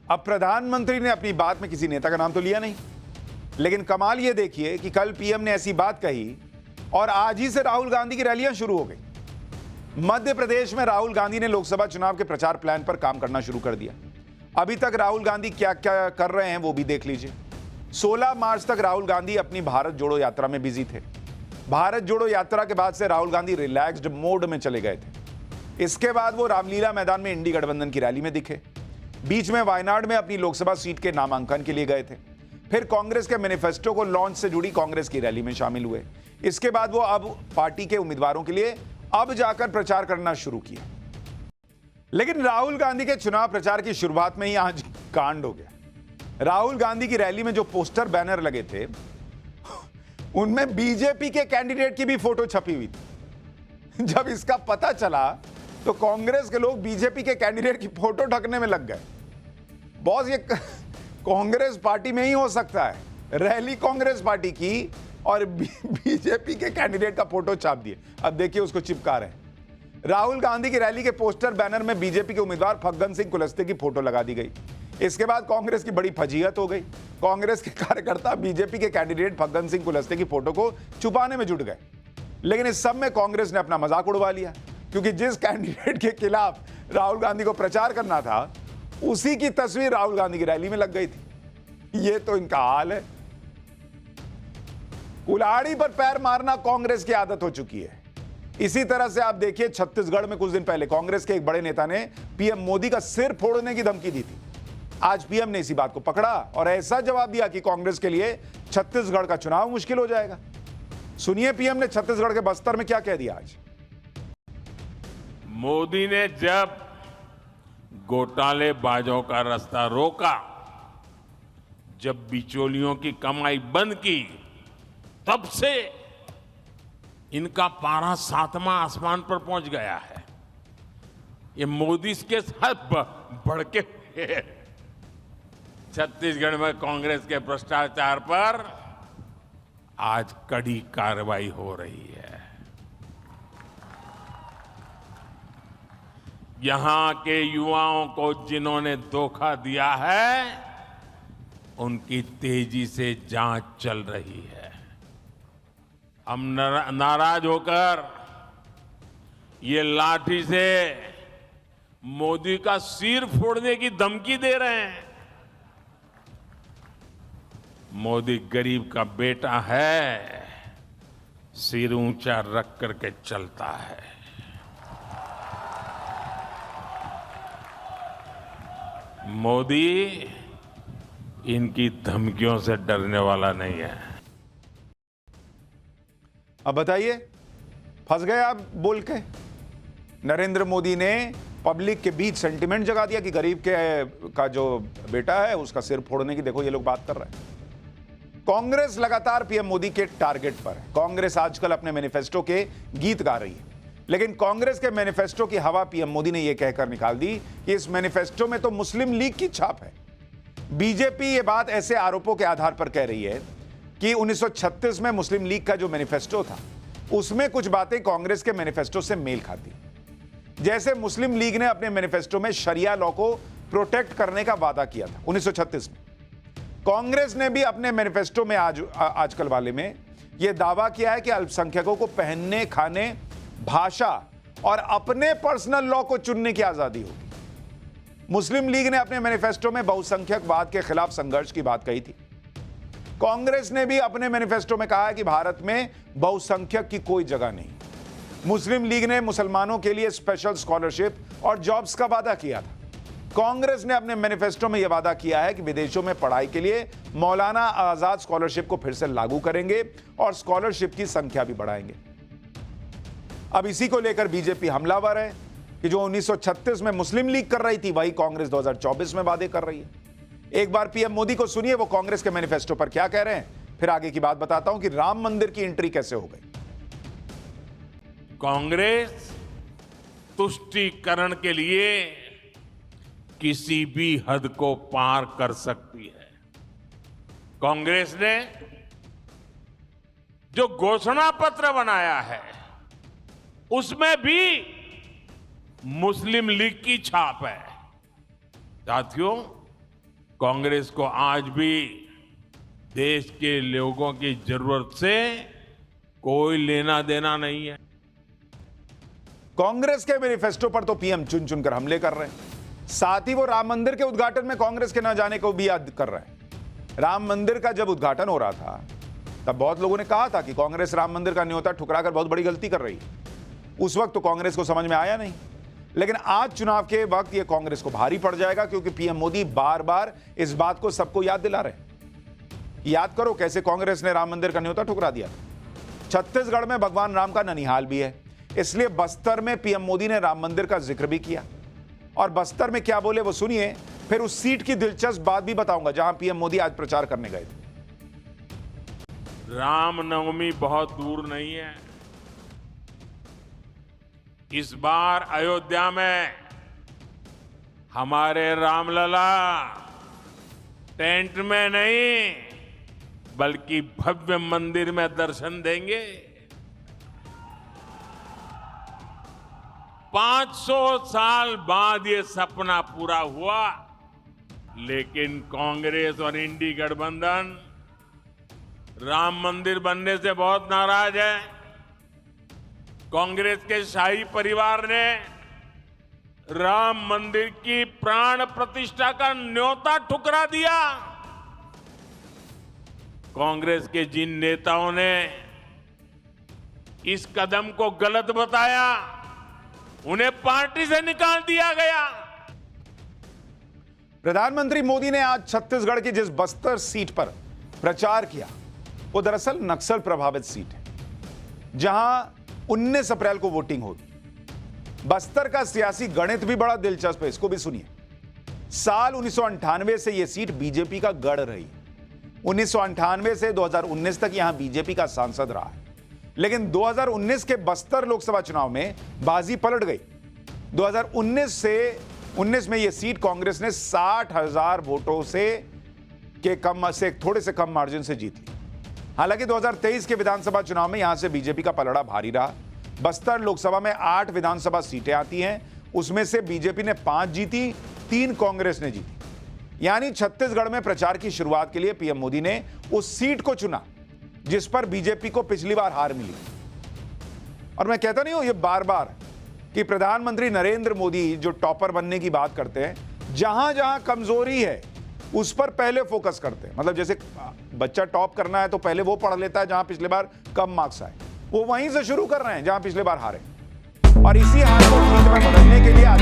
अब प्रधानमंत्री ने अपनी बात में किसी नेता का नाम तो लिया नहीं, लेकिन कमाल यह देखिए कि कल पीएम ने ऐसी बात कही और आज ही से राहुल गांधी की रैलियां शुरू हो गई। मध्य प्रदेश में राहुल गांधी ने लोकसभा चुनाव के प्रचार प्लान पर काम करना शुरू कर दिया। अभी तक राहुल गांधी क्या क्या कर रहे हैं वो भी देख लीजिए। 16 मार्च तक राहुल गांधी अपनी भारत जोड़ो यात्रा में बिजी थे। भारत जोड़ो यात्रा के बाद से राहुल गांधी रिलैक्स्ड मोड में चले गए थे। इसके बाद वो रामलीला मैदान में इंडी गठबंधन की रैली में दिखे। बीच में वायनाड में अपनी लोकसभा सीट के नामांकन के लिए गए थे। फिर कांग्रेस के मैनिफेस्टो को लॉन्च से जुड़ी कांग्रेस की रैली में शामिल हुए। इसके बाद वो अब पार्टी के उम्मीदवारों के लिए अब जाकर प्रचार करना शुरू किया। लेकिन राहुल गांधी के चुनाव प्रचार की शुरुआत में ही आज कांड हो गया। राहुल गांधी की रैली में जो पोस्टर बैनर लगे थे उनमें बीजेपी के कैंडिडेट की भी फोटो छपी हुई थी। जब इसका पता चला तो कांग्रेस के लोग बीजेपी के कैंडिडेट की फोटो ढकने में लग गए। बॉस, ये कांग्रेस पार्टी में ही हो सकता है, रैली कांग्रेस पार्टी की और बीजेपी के कैंडिडेट का फोटो छाप दिए। अब देखिए उसको चिपका रहे हैं। राहुल गांधी की रैली के पोस्टर बैनर में बीजेपी के उम्मीदवार फग्गन सिंह कुलस्ते की फोटो लगा दी गई। इसके बाद कांग्रेस की बड़ी फजीहत हो गई। कांग्रेस के कार्यकर्ता बीजेपी के कैंडिडेट फग्गन सिंह कुलस्ते की फोटो को छुपाने में जुट गए। लेकिन इस सब में कांग्रेस ने अपना मजाक उड़वा लिया, क्योंकि जिस कैंडिडेट के खिलाफ राहुल गांधी को प्रचार करना था उसी की तस्वीर राहुल गांधी की रैली में लग गई थी। ये तो इनका हाल है। कुल्हाड़ी पर पैर मारना कांग्रेस की आदत हो चुकी है। इसी तरह से आप देखिए, छत्तीसगढ़ में कुछ दिन पहले कांग्रेस के एक बड़े नेता ने पीएम मोदी का सिर फोड़ने की धमकी दी थी। आज पीएम ने इसी बात को पकड़ा और ऐसा जवाब दिया कि कांग्रेस के लिए छत्तीसगढ़ का चुनाव मुश्किल हो जाएगा। सुनिए पीएम ने छत्तीसगढ़ के बस्तर में क्या कह दिया आज। मोदी ने जब घोटालेबाजों का रास्ता रोका, जब बिचौलियों की कमाई बंद की, तब से इनका पारा 7वां आसमान पर पहुंच गया है। ये मोदी के साथ बढ़ के छत्तीसगढ़ में कांग्रेस के भ्रष्टाचार पर आज कड़ी कार्रवाई हो रही है। यहां के युवाओं को जिन्होंने धोखा दिया है, उनकी तेजी से जांच चल रही है। हम नाराज होकर ये लाठी से मोदी का सिर फोड़ने की धमकी दे रहे हैं। मोदी गरीब का बेटा है, सिर ऊंचा रख करके चलता है। मोदी इनकी धमकियों से डरने वाला नहीं है। अब बताइए, फंस गए आप बोल के। नरेंद्र मोदी ने पब्लिक के बीच सेंटिमेंट जगा दिया कि गरीब का जो बेटा है उसका सिर फोड़ने की देखो ये लोग बात कर रहे हैं। कांग्रेस लगातार पीएम मोदी के टारगेट पर है। कांग्रेस आजकल अपने मैनिफेस्टो के गीत गा रही है, लेकिन कांग्रेस के मैनिफेस्टो की हवा पीएम मोदी ने यह कहकर निकाल दी कि इस मैनिफेस्टो में तो मुस्लिम लीग की छाप है। बीजेपी ये बात ऐसे आरोपों के आधार पर कह रही है कि 1936 में मुस्लिम लीग का जो मैनिफेस्टो था उसमें कुछ बातें कांग्रेस के मैनिफेस्टो से मेल खाती। जैसे मुस्लिम लीग ने अपने मैनिफेस्टो में शरिया लॉ को प्रोटेक्ट करने का वादा किया था 1936 में। कांग्रेस ने भी अपने मैनिफेस्टो में आजकल वाले में यह दावा किया है कि अल्पसंख्यकों को पहनने, खाने, भाषा और अपने पर्सनल लॉ को चुनने की आजादी होगी। मुस्लिम लीग ने अपने मैनिफेस्टो में बहुसंख्यकवाद के खिलाफ संघर्ष की बात कही थी। कांग्रेस ने भी अपने मैनिफेस्टो में कहा है कि भारत में बहुसंख्यक की कोई जगह नहीं। मुस्लिम लीग ने मुसलमानों के लिए स्पेशल स्कॉलरशिप और जॉब्स का वादा किया था। कांग्रेस ने अपने मैनिफेस्टो में यह वादा किया है कि विदेशों में पढ़ाई के लिए मौलाना आजाद स्कॉलरशिप को फिर से लागू करेंगे और स्कॉलरशिप की संख्या भी बढ़ाएंगे। अब इसी को लेकर बीजेपी हमलावर है कि जो 1936 में मुस्लिम लीग कर रही थी वही कांग्रेस 2024 में वादे कर रही है। एक बार पीएम मोदी को सुनिए वो कांग्रेस के मैनिफेस्टो पर क्या कह रहे हैं, फिर आगे की बात बताता हूं कि राम मंदिर की एंट्री कैसे हो गई। कांग्रेस तुष्टीकरण के लिए किसी भी हद को पार कर सकती है। कांग्रेस ने जो घोषणा पत्र बनाया है उसमें भी मुस्लिम लीग की छाप है। साथियों, कांग्रेस को आज भी देश के लोगों की जरूरत से कोई लेना देना नहीं है। कांग्रेस के मैनिफेस्टो पर तो पीएम चुन चुनकर हमले कर रहे हैं। साथ ही वो राम मंदिर के उद्घाटन में कांग्रेस के न जाने को भी याद कर रहे हैं। राम मंदिर का जब उद्घाटन हो रहा था तब बहुत लोगों ने कहा था कि कांग्रेस राम मंदिर का न्योता ठुकराकर बहुत बड़ी गलती कर रही है। उस वक्त तो कांग्रेस को समझ में आया नहीं, लेकिन आज चुनाव के वक्त यह कांग्रेस को भारी पड़ जाएगा, क्योंकि पीएम मोदी बार बार इस बात को सबको याद दिला रहे हैं। याद करो कैसे कांग्रेस ने राम मंदिर का न्योता ठुकरा दिया। छत्तीसगढ़ में भगवान राम का ननिहाल भी है, इसलिए बस्तर में पीएम मोदी ने राम मंदिर का जिक्र भी किया। और बस्तर में क्या बोले वो सुनिए, फिर उस सीट की दिलचस्प बात भी बताऊंगा जहां पीएम मोदी आज प्रचार करने गए थे। रामनवमी बहुत दूर नहीं है। इस बार अयोध्या में हमारे रामलला टेंट में नहीं बल्कि भव्य मंदिर में दर्शन देंगे। 500 साल बाद ये सपना पूरा हुआ, लेकिन कांग्रेस और इंडी गठबंधन राम मंदिर बनने से बहुत नाराज है। कांग्रेस के शाही परिवार ने राम मंदिर की प्राण प्रतिष्ठा का न्योता ठुकरा दिया। कांग्रेस के जिन नेताओं ने इस कदम को गलत बताया, उन्हें पार्टी से निकाल दिया गया। प्रधानमंत्री मोदी ने आज छत्तीसगढ़ की जिस बस्तर सीट पर प्रचार किया वो दरअसल नक्सल प्रभावित सीट है, जहां 19 अप्रैल को वोटिंग होगी। बस्तर का सियासी गणित भी बड़ा दिलचस्प है, इसको भी सुनिए। साल 1998 से यह सीट बीजेपी का गढ़ रही। 1998 से 2019 तक यहां बीजेपी का सांसद रहा है, लेकिन 2019 के बस्तर लोकसभा चुनाव में बाजी पलट गई। 2019 में यह सीट कांग्रेस ने 60,000 वोटों से थोड़े से कम मार्जिन से जीत ली। हालांकि 2023 के विधानसभा चुनाव में यहां से बीजेपी का पलड़ा भारी रहा। बस्तर लोकसभा में 8 विधानसभा सीटें आती हैं, उसमें से बीजेपी ने 5 जीती, 3 कांग्रेस ने जीती। यानी छत्तीसगढ़ में प्रचार की शुरुआत के लिए पीएम मोदी ने उस सीट को चुना जिस पर बीजेपी को पिछली बार हार मिली। और मैं कहता नहीं हूं ये बार बार कि प्रधानमंत्री नरेंद्र मोदी जो टॉपर बनने की बात करते हैं, जहां जहां कमजोरी है उस पर पहले फोकस करते हैं। मतलब जैसे बच्चा टॉप करना है तो पहले वो पढ़ लेता है जहां पिछले बार कम मार्क्स आए, वो वहीं से शुरू कर रहे हैं जहां पिछले बार हारे। और इसी हाल को ठीक में बदलने के लिए आज